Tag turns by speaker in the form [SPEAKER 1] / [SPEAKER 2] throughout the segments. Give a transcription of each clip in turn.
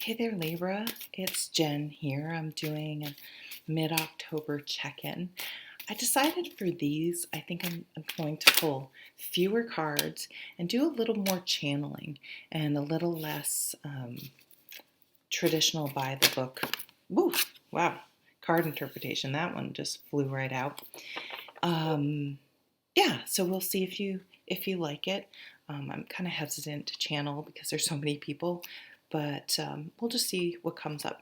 [SPEAKER 1] Hey there, Libra. It's Jen here. I'm doing a mid-October check-in. I decided for these, I think I'm going to pull fewer cards and do a little more channeling and a little less traditional by the book. Woo! Wow, card interpretation. That one just flew right out. Yeah, so we'll see if you like it. I'm kind of hesitant to channel because there's so many people, but we'll just see what comes up.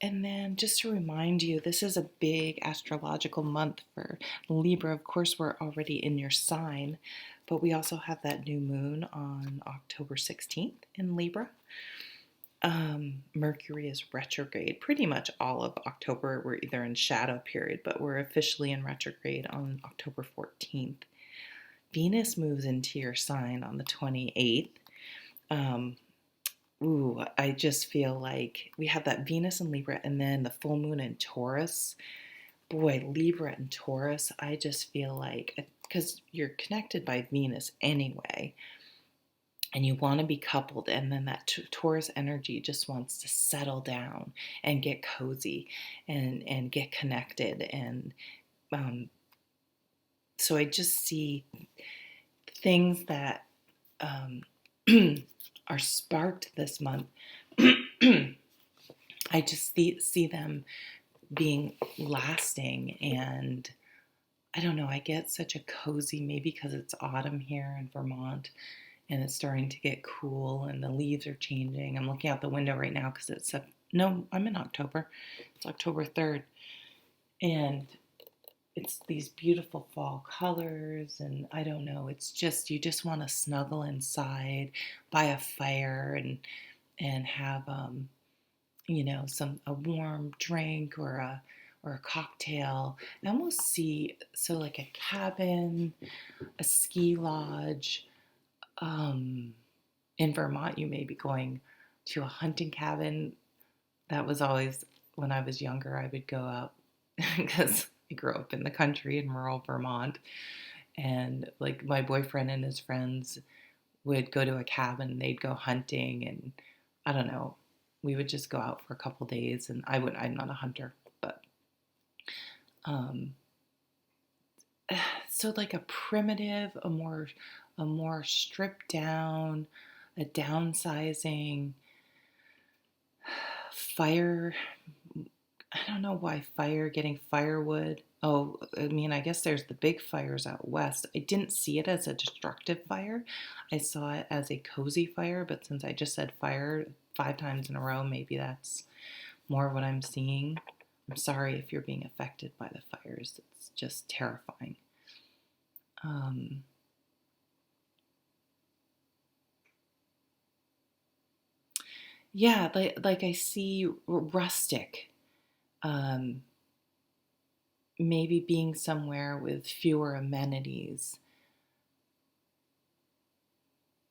[SPEAKER 1] And then just to remind you, this is a big astrological month for Libra. Of course, we're already in your sign, but we also have that new moon on October 16th in Libra. Mercury is retrograde pretty much all of October. We're either in shadow period, but we're officially in retrograde on October 14th. Venus moves into your sign on the 28th. I just feel like we have that Venus in Libra and then the full moon in Taurus. Boy, Libra and Taurus, I just feel like, because you're connected by Venus anyway, and you want to be coupled, and then that Taurus energy just wants to settle down and get cozy and get connected. And so I just see things that are sparked this month. I just see them being lasting, and I don't know, I get such a cozy, maybe because it's autumn here in Vermont and it's starting to get cool and the leaves are changing. I'm looking out the window right now because I'm in October. It's October 3rd, and it's these beautiful fall colors, and I don't know, it's just, you just want to snuggle inside by a fire and have a warm drink or a cocktail. I almost see, so like a cabin, a ski lodge. In Vermont, you may be going to a hunting cabin. That was always, when I was younger, I would go out because I grew up in the country in rural Vermont. And like my boyfriend and his friends would go to a cabin, they'd go hunting, and I don't know, we would just go out for a couple days. And I'm not a hunter, but so like a primitive, a more stripped down, a downsizing, fire. I don't know why fire, getting firewood. Oh, I mean, I guess there's the big fires out west. I didn't see it as a destructive fire. I saw it as a cozy fire, but since I just said fire 5 times in a row, maybe that's more what I'm seeing. I'm sorry if you're being affected by the fires. It's just terrifying. Yeah, like I see rustic, um, maybe being somewhere with fewer amenities.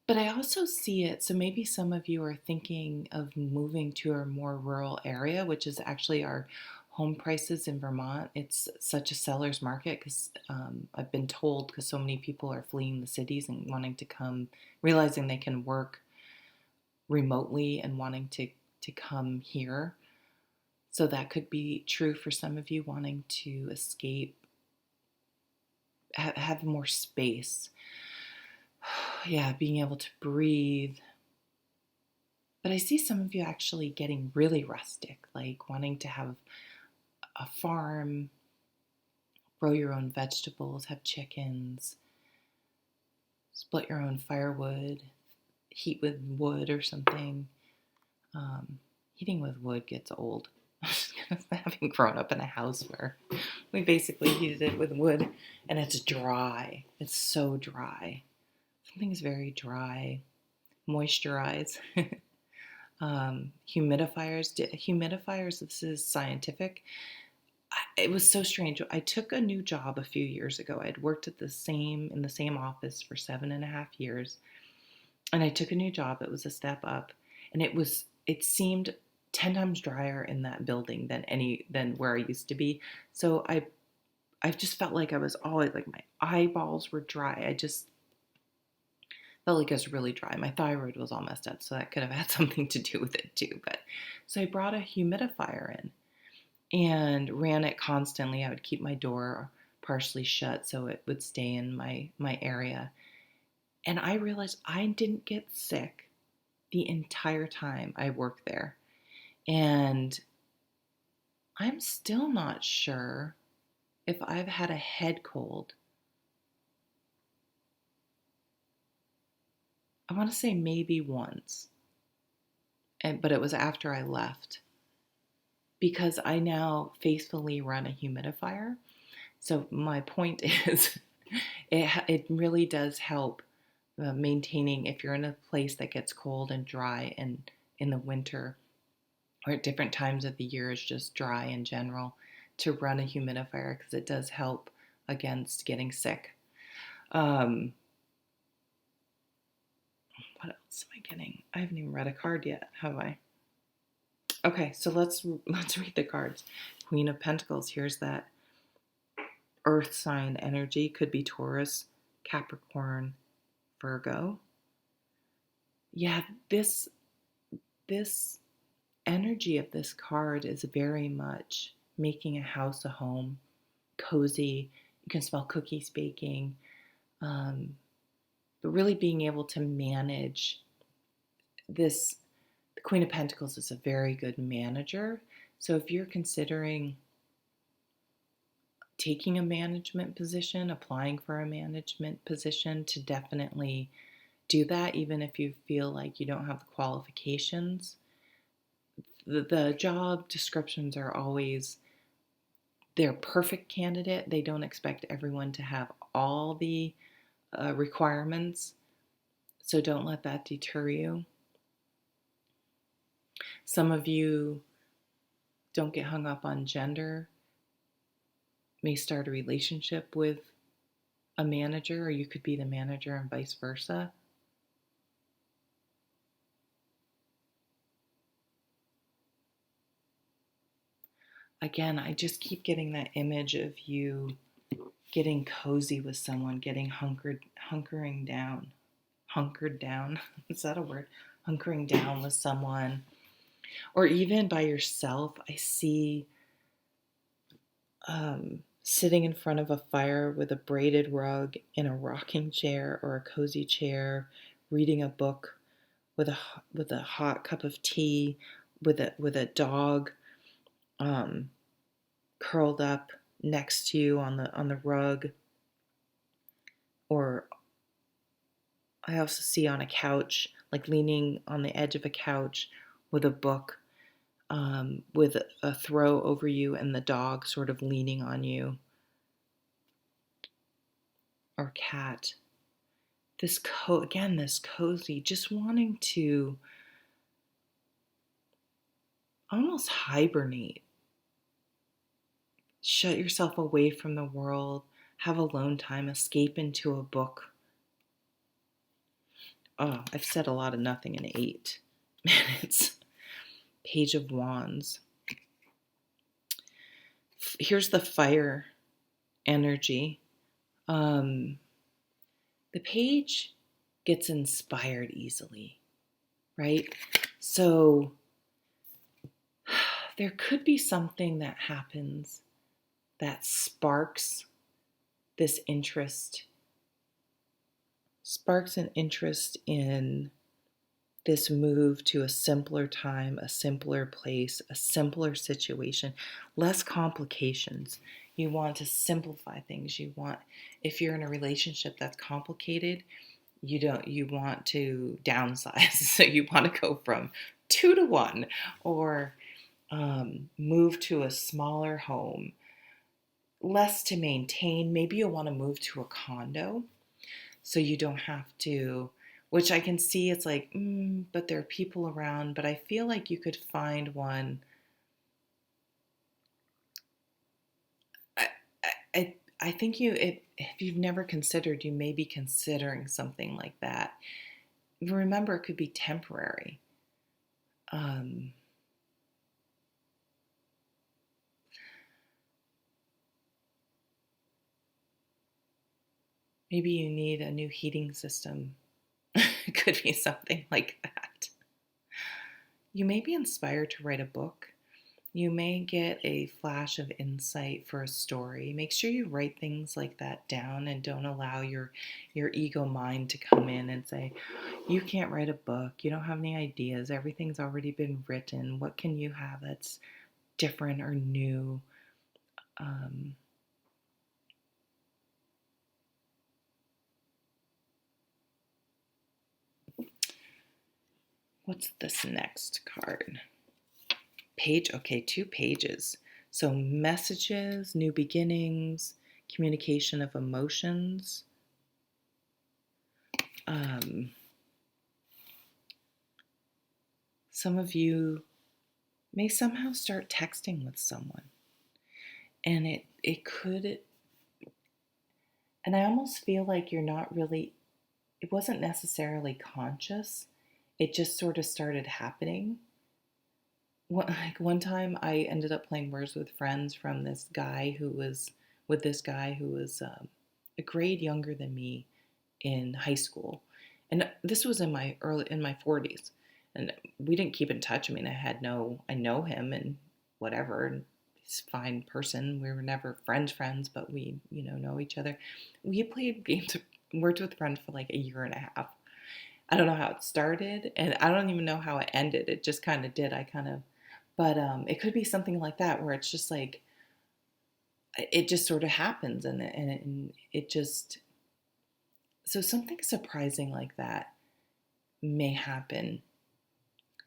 [SPEAKER 1] But I also see it, so maybe some of you are thinking of moving to a more rural area, which is actually our home prices in Vermont. It's such a seller's market because I've been told, because so many people are fleeing the cities and wanting to come, realizing they can work remotely and wanting to come here. So that could be true for some of you wanting to escape, have more space. Yeah, being able to breathe. But I see some of you actually getting really rustic, like wanting to have a farm, grow your own vegetables, have chickens, split your own firewood, heat with wood or something. Heating with wood gets old. Having grown up in a house where we basically heated it with wood, and it's dry. It's so dry. Something's very dry. Moisturize. Humidifiers, this is scientific. It was so strange. I took a new job a few years ago. I'd worked in the same office for 7.5 years, and I took a new job. It was a step up, and it seemed 10 times drier in that building than where I used to be. So I just felt like I was always, like, my eyeballs were dry. Felt like it was really dry. My thyroid was all messed up, so that could have had something to do with it too. But so I brought a humidifier in and ran it constantly. I would keep my door partially shut so it would stay in my area. And I realized I didn't get sick the entire time I worked there. And I'm still not sure if I've had a head cold. I want to say maybe once, but it was after I left because I now faithfully run a humidifier. So my point is, it really does help maintaining if you're in a place that gets cold and dry and in the winter or at different times of the year is just dry in general, to run a humidifier because it does help against getting sick. What else am I getting? I haven't even read a card yet, have I? Okay, so let's read the cards. Queen of Pentacles. Here's that earth sign energy. Could be Taurus, Capricorn, Virgo. Yeah, this energy of this card is very much making a house a home, cozy. You can smell cookies baking, but really being able to manage this. The Queen of Pentacles is a very good manager. So if you're considering taking a management position, applying for a management position, to definitely do that, even if you feel like you don't have the qualifications. The job descriptions are always their perfect candidate. They don't expect everyone to have all the requirements, so don't let that deter you. Some of you don't get hung up on gender, may start a relationship with a manager, or you could be the manager and vice versa. Again, I just keep getting that image of you getting cozy with someone, getting hunkering down. Hunkered down. Is that a word? Hunkering down with someone. Or even by yourself. I see sitting in front of a fire with a braided rug in a rocking chair or a cozy chair, reading a book with a hot cup of tea, with a dog curled up next to you on the rug. Or I also see on a couch, like leaning on the edge of a couch with a book, with a throw over you and the dog sort of leaning on you. Or cat. This cozy, just wanting to almost hibernate. Shut yourself away from the world, have alone time, escape into a book. Oh, I've said a lot of nothing in 8 minutes. Page of Wands. Here's the fire energy. The page gets inspired easily, right? So there could be something that happens that sparks this interest, sparks an interest in this move to a simpler time, a simpler place, a simpler situation, less complications. You want to simplify things. You want, if you're in a relationship that's complicated, you want to downsize. So you want to go from 2 to 1, or move to a smaller home, less to maintain. Maybe you'll want to move to a condo so you don't have to, which I can see it's like, but there are people around. But I feel like you could find one. I think if you've never considered, you may be considering something like that. Remember, it could be temporary. Maybe you need a new heating system could be something like that. You may be inspired to write a book. You may get a flash of insight for a story. Make sure you write things like that down and don't allow your ego mind to come in and say, you can't write a book. You don't have any ideas. Everything's already been written. What can you have that's different or new? What's this next card? Page, okay, 2 pages. So messages, new beginnings, communication of emotions. Some of you may somehow start texting with someone. And it could, and I almost feel like you're not really, it wasn't necessarily conscious. It just sort of started happening. Like one time I ended up playing Words with Friends from this guy who was with this guy who was a grade younger than me in high school, and this was in my 40s, and we didn't keep in touch. I mean, I know him and whatever, and he's a fine person. We were never friends, but we know each other. We played games of Words with Friends for like a year and a half. I don't know how it started, and I don't even know how it ended. It just kind of did. But it could be something like that where it's just like it just sort of happens, and it just, so something surprising like that may happen.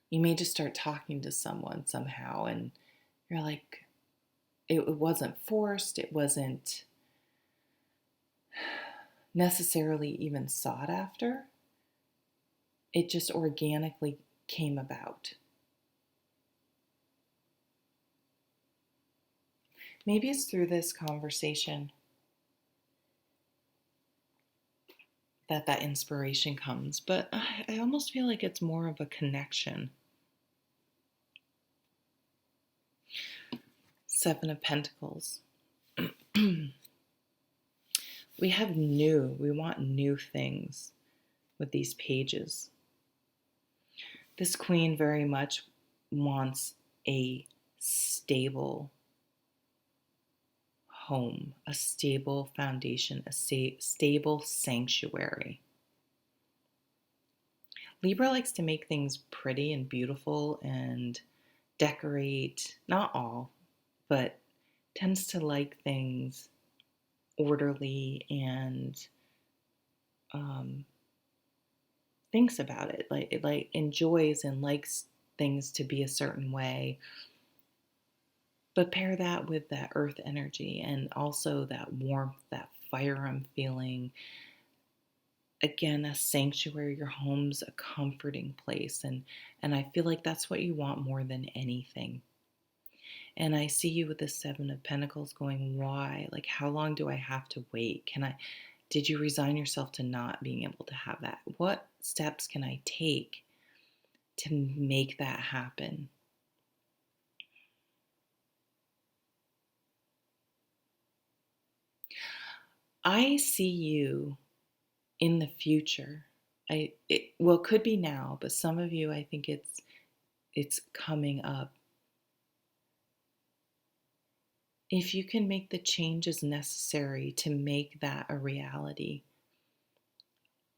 [SPEAKER 1] You may just start talking to someone somehow, and you're like, it wasn't forced. It wasn't necessarily even sought after. It just organically came about. Maybe it's through this conversation that inspiration comes, but I almost feel like it's more of a connection. Seven of Pentacles. We want new things with these pages. This queen very much wants a stable home, a stable foundation, a stable sanctuary. Libra likes to make things pretty and beautiful and decorate, not all, but tends to like things orderly and thinks about it. Like enjoys and likes things to be a certain way. But pair that with that earth energy and also that warmth, that fire I'm feeling. Again, a sanctuary, your home's a comforting place. And I feel like that's what you want more than anything. And I see you with the Seven of Pentacles going, why? Like, how long do I have to wait? Did you resign yourself to not being able to have that? What steps can I take to make that happen? I see you in the future. It could be now, but some of you, I think it's coming up. If you can make the changes necessary to make that a reality,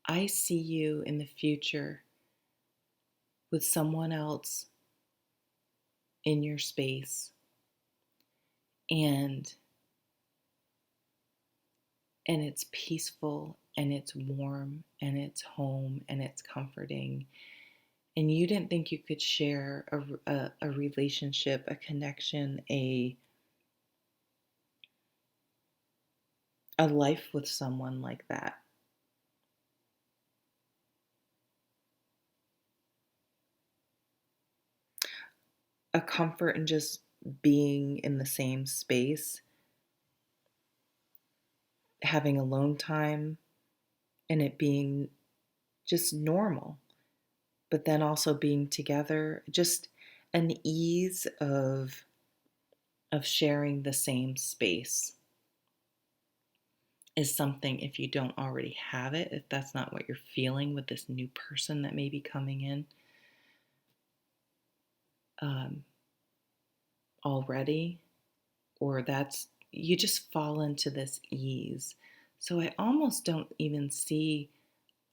[SPEAKER 1] I see you in the future with someone else in your space, and it's peaceful and it's warm and it's home and it's comforting, and you didn't think you could share a relationship, a connection, a life with someone like that. A comfort in just being in the same space, having alone time, and it being just normal, but then also being together, just an ease of sharing the same space. is something, if you don't already have it, if that's not what you're feeling with this new person that may be coming in um, already, or that's, you just fall into this ease. So I almost don't even see,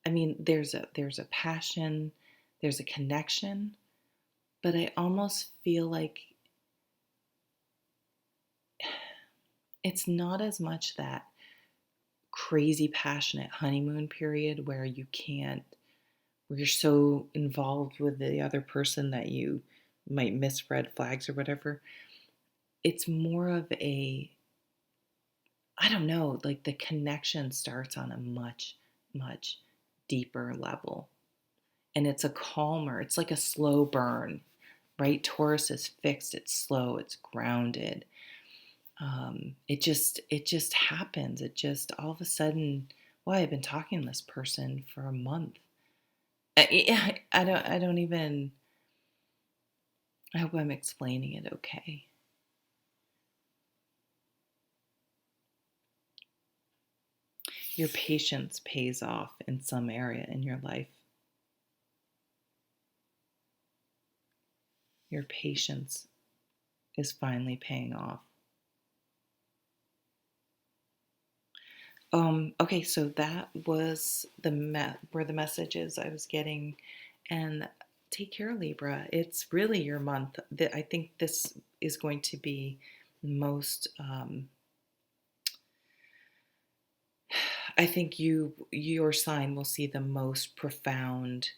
[SPEAKER 1] I mean, there's a passion, there's a connection, but I almost feel like it's not as much that crazy passionate honeymoon period where you can't, where you're so involved with the other person that you might miss red flags or whatever. It's more of a, I don't know, like the connection starts on a much, much deeper level. And it's a calmer, it's like a slow burn, right? Taurus is fixed, it's slow, it's grounded. It just happens. It just all of a sudden, well, I've been talking to this person for a month. I don't even, I hope I'm explaining it okay. Your patience pays off in some area in your life. Your patience is finally paying off. Okay, so that was were the messages I was getting, and take care, Libra. It's really your month. I think this is going to be most. I think your sign will see the most profound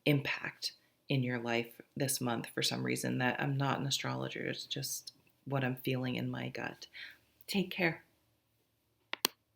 [SPEAKER 1] impact in your life this month for some reason. That I'm not an astrologer. It's just what I'm feeling in my gut. Take care.